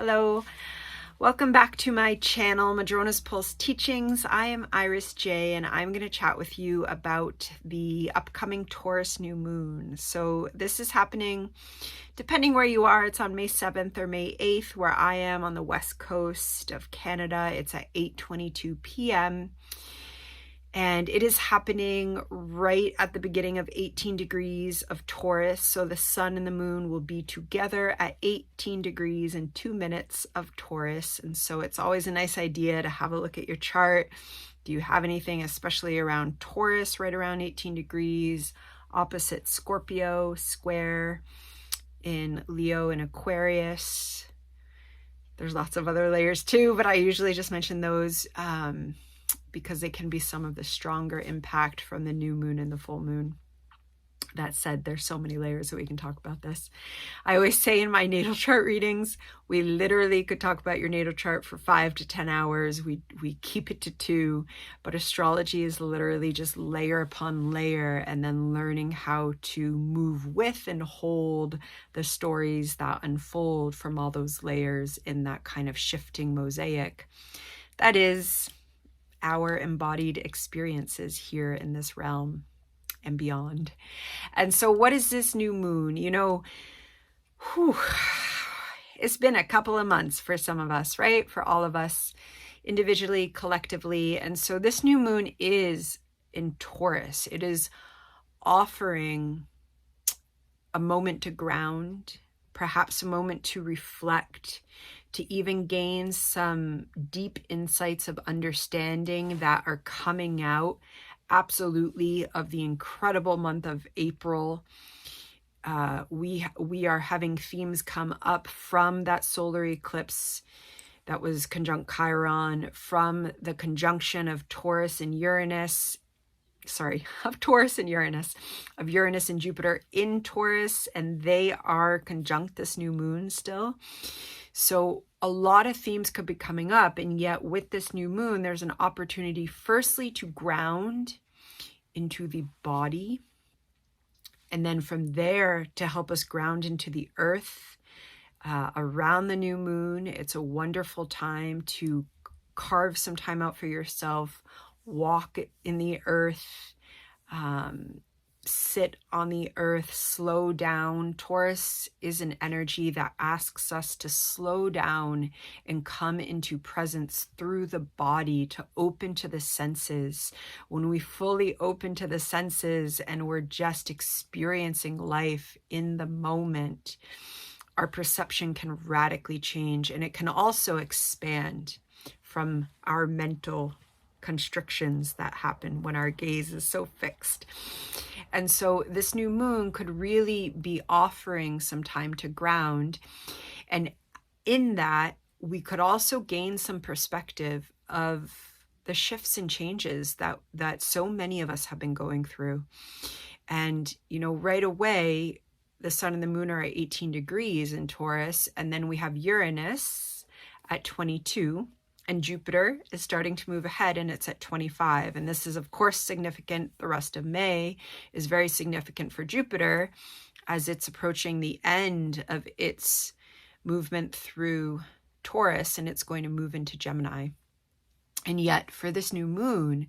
Hello, welcome back to my channel, Madrona's Pulse Teachings. I am Iris J, and I'm going to chat with you about the upcoming Taurus New Moon. So this is happening, depending where you are, it's on May 7th or May 8th, where I am on the west coast of Canada. It's at 8:22 p.m. And it is happening right at the beginning of 18 degrees of Taurus. So the sun and the moon will be together at 18 degrees and 2 minutes of Taurus. And so it's always a nice idea to have a look at your chart. Do you have anything, especially around Taurus, right around 18 degrees, opposite Scorpio, square in Leo and Aquarius? There's lots of other layers too, but I usually just mention those because they can be some of the stronger impact from the new moon and the full moon. That said, there's so many layers that we can talk about this. I always say in my natal chart readings, we literally could talk about your natal chart for 5 to 10 hours. We keep it to 2, but astrology is literally just layer upon layer, and then learning how to move with and hold the stories that unfold from all those layers in that kind of shifting mosaic. That is our embodied experiences here in this realm and beyond. And so what is this new moon? You know, it's been a couple of months for some of us, right? For all of us, individually, collectively. And so this new moon is in Taurus. It is offering a moment to ground, perhaps a moment to reflect, to even gain some deep insights of understanding that are coming out absolutely of the incredible month of April. We are having themes come up from that solar eclipse that was conjunct Chiron, from the conjunction of Taurus and Uranus, of Uranus and Jupiter in Taurus, and they are conjunct this new moon still. So a lot of themes could be coming up, and yet with this new moon, there's an opportunity firstly to ground into the body, and then from there to help us ground into the earth. Around the new moon, it's a wonderful time to carve some time out for yourself, walk in the earth, sit on the earth, slow down. Taurus is an energy that asks us to slow down and come into presence through the body, to open to the senses. When we fully open to the senses and we're just experiencing life in the moment, our perception can radically change, and it can also expand from our mental constrictions that happen when our gaze is so fixed. And so this new moon could really be offering some time to ground. And in that, we could also gain some perspective of the shifts and changes that so many of us have been going through. And, you know, right away, the sun and the moon are at 18 degrees in Taurus, and then we have Uranus at 22. And Jupiter is starting to move ahead, and it's at 25. And this is, of course, significant. The rest of May is very significant for Jupiter as it's approaching the end of its movement through Taurus, and it's going to move into Gemini. And yet for this new moon,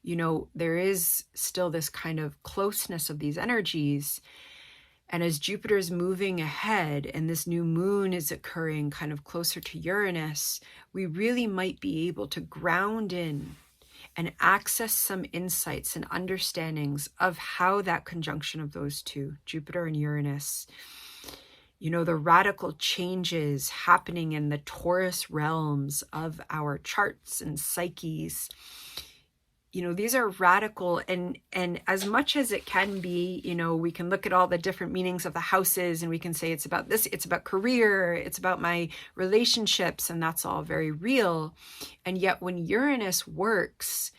you know, there is still this kind of closeness of these energies. And as Jupiter is moving ahead and this new moon is occurring kind of closer to Uranus, we really might be able to ground in and access some insights and understandings of how that conjunction of those two, Jupiter and Uranus, you know, the radical changes happening in the Taurus realms of our charts and psyches. You know, these are radical, and as much as it can be, you know, we can look at all the different meanings of the houses and we can say it's about this, it's about career, it's about my relationships, and that's all very real. And yet when Uranus works,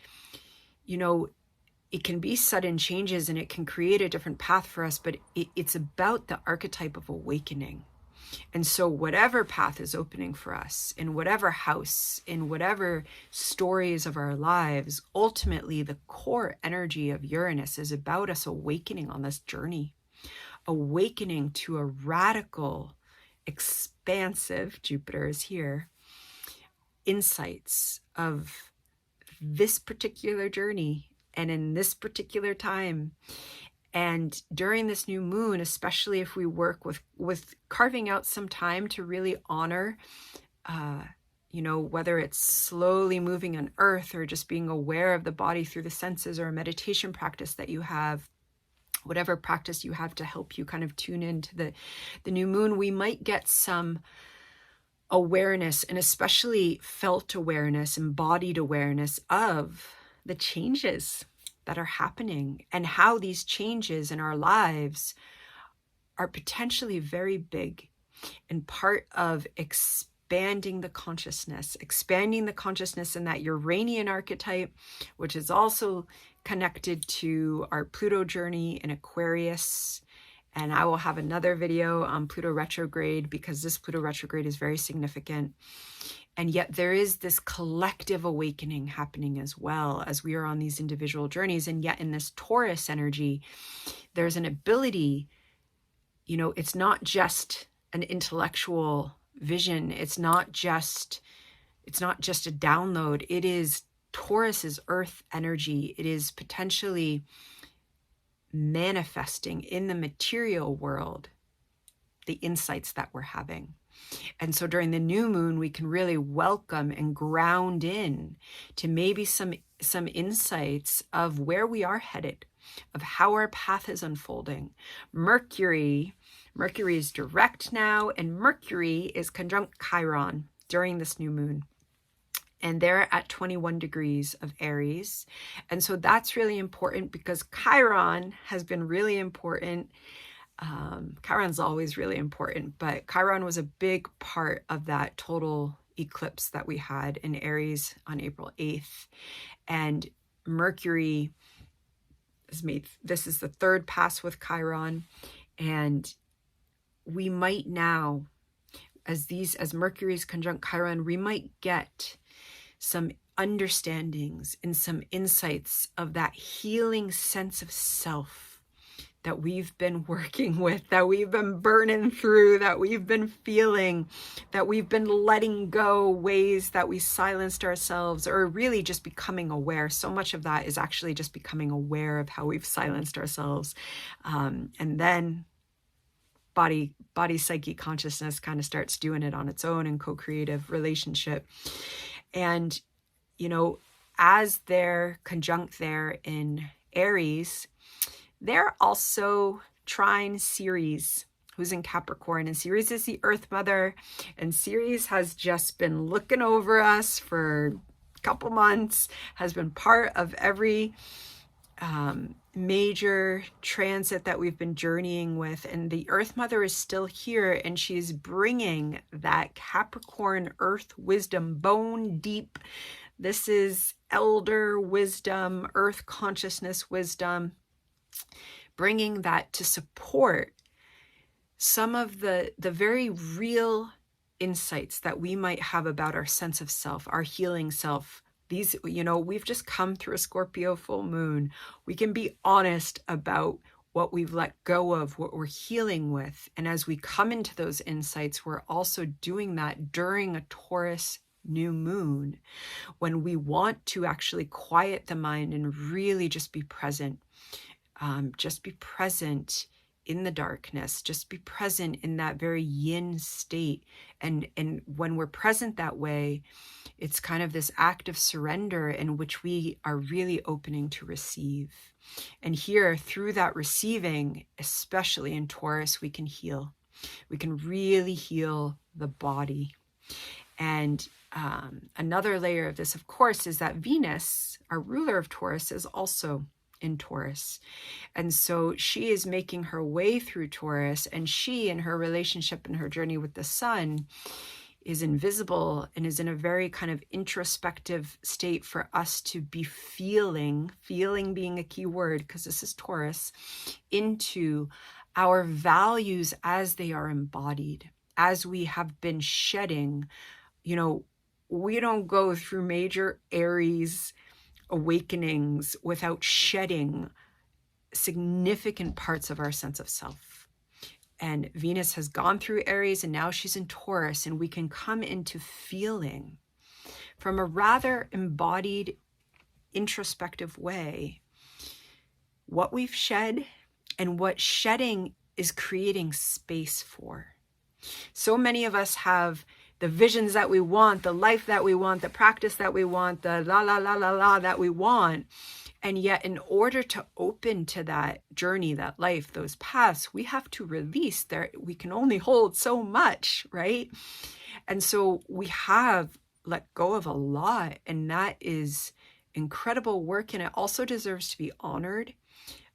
you know, it can be sudden changes and it can create a different path for us, but it's about the archetype of awakening. And so whatever path is opening for us, in whatever house, in whatever stories of our lives, ultimately the core energy of Uranus is about us awakening on this journey, awakening to a radical expansive, Jupiter is here, insights of this particular journey and in this particular time. And during this new moon, especially if we work with carving out some time to really honor, whether it's slowly moving on earth or just being aware of the body through the senses, or a meditation practice that you have, whatever practice you have to help you kind of tune into the new moon, we might get some awareness, and especially felt awareness, embodied awareness of the changes that are happening, and how these changes in our lives are potentially very big and part of expanding the consciousness in that Uranian archetype, which is also connected to our Pluto journey in Aquarius. And I will have another video on Pluto retrograde, because this Pluto retrograde is very significant. And yet there is this collective awakening happening as well as we are on these individual journeys. And yet in this Taurus energy, there's an ability, it's not just an intellectual vision. It's not just a download. It is Taurus's earth energy. It is potentially manifesting in the material world the insights that we're having. And so during the new moon, we can really welcome and ground in to maybe some insights of where we are headed, of how our path is unfolding. Mercury is direct now, and Mercury is conjunct Chiron during this new moon. And they're at 21 degrees of Aries. And so that's really important, because Chiron has been really important. Chiron's always really important, but Chiron was a big part of that total eclipse that we had in Aries on April 8th. And Mercury this is the third pass with Chiron. And we might now, as Mercury's conjunct Chiron, we might get some understandings and some insights of that healing sense of self that we've been working with, that we've been burning through, that we've been feeling, that we've been letting go, ways that we silenced ourselves, or really just becoming aware. So much of that is actually just becoming aware of how we've silenced ourselves. And then body, psyche, consciousness kind of starts doing it on its own in co-creative relationship. And, as they're conjunct there in Aries, they're also trine Ceres, who's in Capricorn. And Ceres is the Earth Mother. And Ceres has just been looking over us for a couple months, has been part of every major transit that we've been journeying with. And the Earth Mother is still here, and she's bringing that Capricorn Earth wisdom, bone deep. This is elder wisdom, earth consciousness wisdom, bringing that to support some of the very real insights that we might have about our sense of self, our healing self. These, we've just come through a Scorpio full moon. We can be honest about what we've let go of, what we're healing with. And as we come into those insights, we're also doing that during a Taurus new moon, when we want to actually quiet the mind and really just be present. Just be present in the darkness, just be present in that very yin state. And when we're present that way, it's kind of this act of surrender in which we are really opening to receive. And here, through that receiving, especially in Taurus, we can heal. We can really heal the body. And another layer of this, of course, is that Venus, our ruler of Taurus, is also in Taurus. And so she is making her way through Taurus, and she, in her relationship and her journey with the sun, is invisible and is in a very kind of introspective state for us to be feeling being a key word, because this is Taurus, into our values as they are embodied, as we have been shedding. We don't go through major Aries awakenings without shedding significant parts of our sense of self. And Venus has gone through Aries and now she's in Taurus, and we can come into feeling from a rather embodied, introspective way what we've shed and what shedding is creating space for. So many of us have the visions that we want, the life that we want, the practice that we want, the la la la la la that we want. And yet, in order to open to that journey, that life, those paths, we have to release there. We can only hold so much, right? And so we have let go of a lot, and that is incredible work. And it also deserves to be honored,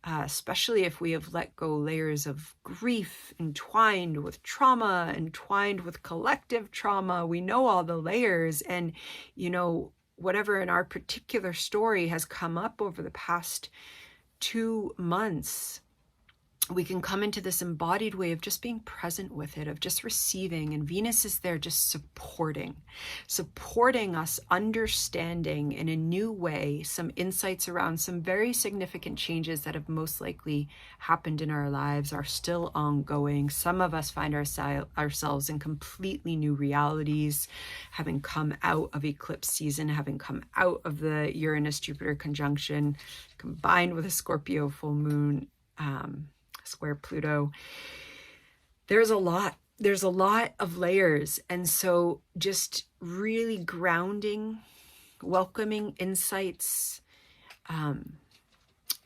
especially if we have let go layers of grief entwined with trauma, entwined with collective trauma. We know all the layers, and, you know, whatever in our particular story has come up over the past 2 months, we can come into this embodied way of just being present with it, of just receiving. And Venus is there just supporting us, understanding in a new way some insights around some very significant changes that have most likely happened in our lives, are still ongoing. Some of us find ourselves in completely new realities, having come out of eclipse season, having come out of the Uranus-Jupiter conjunction, combined with a Scorpio full moon, square Pluto. There's a lot of layers. And so just really grounding, welcoming insights, and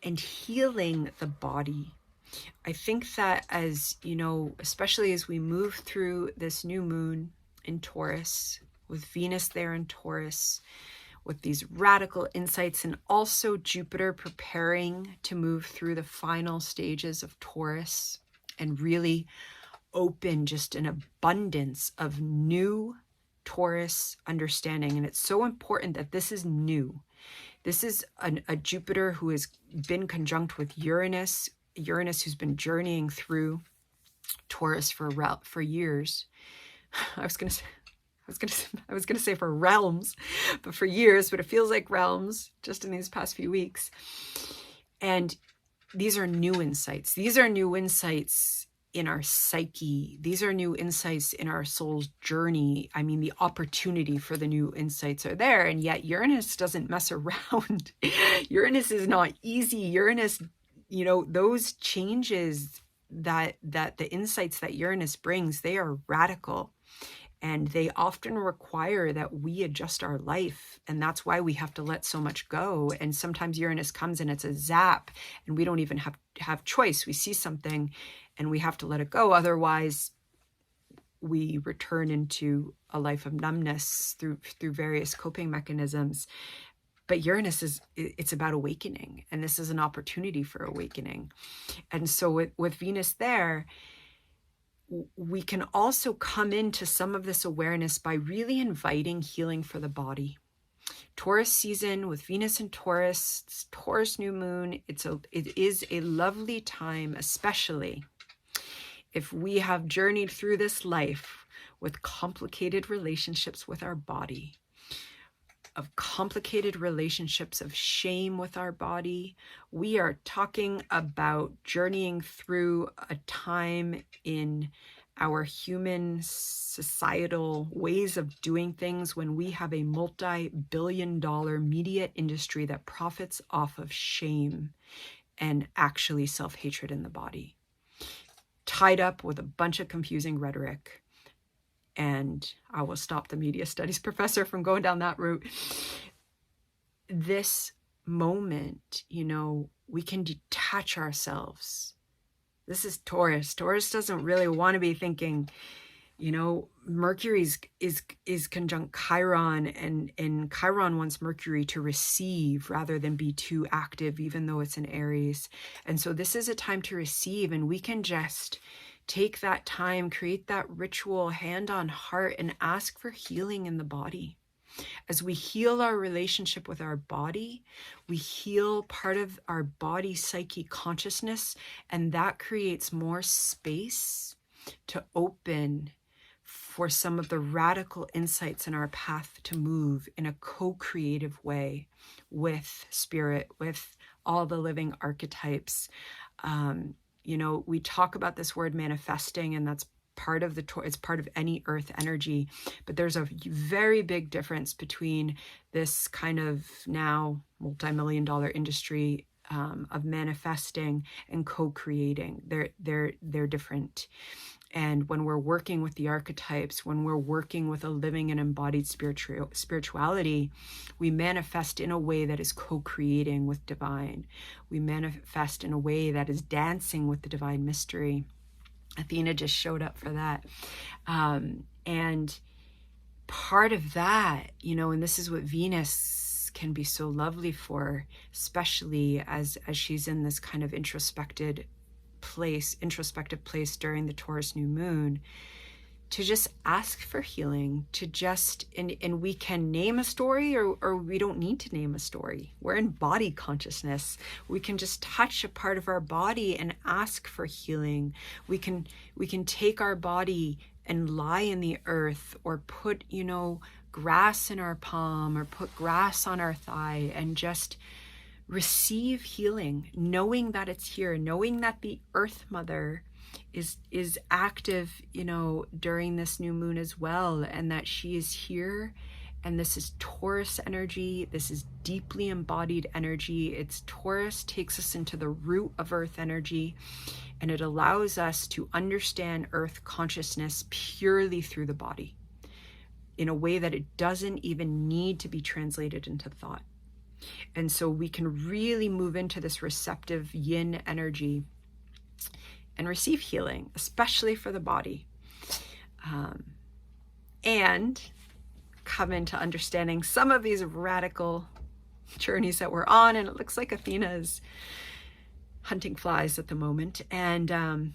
healing the body. I think that, as you know, especially as we move through this new moon in Taurus, with Venus there in Taurus, with these radical insights, and also Jupiter preparing to move through the final stages of Taurus and really open just an abundance of new Taurus understanding. And it's so important that this is new. This is a Jupiter who has been conjunct with Uranus, who's been journeying through Taurus for years. I was going to say for realms, but for years, but it feels like realms just in these past few weeks. And these are new insights. These are new insights in our psyche. These are new insights in our soul's journey. I mean, the opportunity for the new insights are there. And yet Uranus doesn't mess around. Uranus is not easy. Uranus, you know, those changes that the insights that Uranus brings, they are radical. And they often require that we adjust our life. And that's why we have to let so much go. And sometimes Uranus comes and it's a zap, and we don't even have choice. We see something and we have to let it go. Otherwise, we return into a life of numbness through various coping mechanisms. But Uranus it's about awakening. And this is an opportunity for awakening. And so with Venus there, we can also come into some of this awareness by really inviting healing for the body. Taurus season with Venus and Taurus, it's Taurus New Moon. It is a lovely time, especially if we have journeyed through this life with complicated relationships with our body, of complicated relationships of shame with our body. We are talking about journeying through a time in our human societal ways of doing things when we have a multi-billion-dollar media industry that profits off of shame and actually self-hatred in the body, tied up with a bunch of confusing rhetoric. And I will stop the media studies professor from going down that route. This moment, you know, we can detach ourselves. This is Taurus. Taurus doesn't really want to be thinking, you know, Mercury is conjunct Chiron, and Chiron wants Mercury to receive rather than be too active, even though it's in Aries. And so this is a time to receive, and we can just take that time, create that ritual, hand on heart, and ask for healing in the body. As we heal our relationship with our body, we heal part of our body psyche consciousness, and that creates more space to open for some of the radical insights in our path to move in a co-creative way with spirit, with all the living archetypes. You know, we talk about this word manifesting, and that's part of it's part of any earth energy, but there's a very big difference between this kind of now multi-million-dollar industry of manifesting and co-creating. They're different. And when we're working with the archetypes, when we're working with a living and embodied spirituality, we manifest in a way that is co-creating with divine. We manifest in a way that is dancing with the divine mystery. Athena just showed up for that. And part of that, you know, and this is what Venus can be so lovely for, especially as she's in this kind of introspective place during the Taurus New Moon, to just ask for healing, to just, and we can name a story, or we don't need to name a story. We're in body consciousness. We can just touch a part of our body and ask for healing. We can take our body and lie in the earth, or put, you know, grass in our palm, or put grass on our thigh, and just receive healing, knowing that it's here, knowing that the Earth Mother is active, you know, during this new moon as well, and that she is here. And this is Taurus energy. This is deeply embodied energy. It's Taurus takes us into the root of Earth energy, and it allows us to understand Earth consciousness purely through the body, in a way that it doesn't even need to be translated into thought. And so we can really move into this receptive yin energy and receive healing, especially for the body. And come into understanding some of these radical journeys that we're on. And it looks like Athena is hunting flies at the moment. And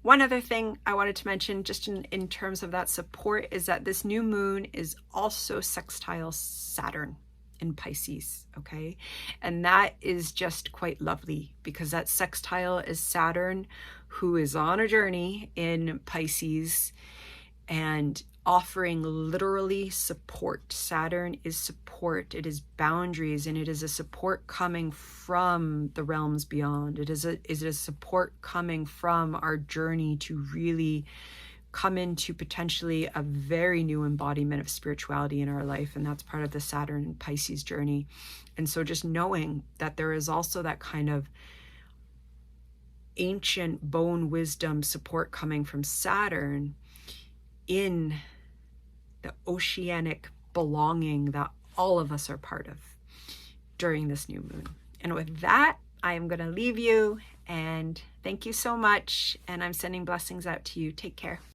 one other thing I wanted to mention, just in terms of that support, is that this new moon is also sextile Saturn in Pisces, okay? And that is just quite lovely, because that sextile is Saturn, who is on a journey in Pisces and offering literally support. Saturn is support, it is boundaries, and it is a support coming from the realms beyond. It is a support coming from our journey to really come into potentially a very new embodiment of spirituality in our life. And that's part of the Saturn and Pisces journey. And so just knowing that there is also that kind of ancient bone wisdom support coming from Saturn in the oceanic belonging that all of us are part of during this new moon. And with that, I am going to leave you, and thank you so much. And I'm sending blessings out to you. Take care.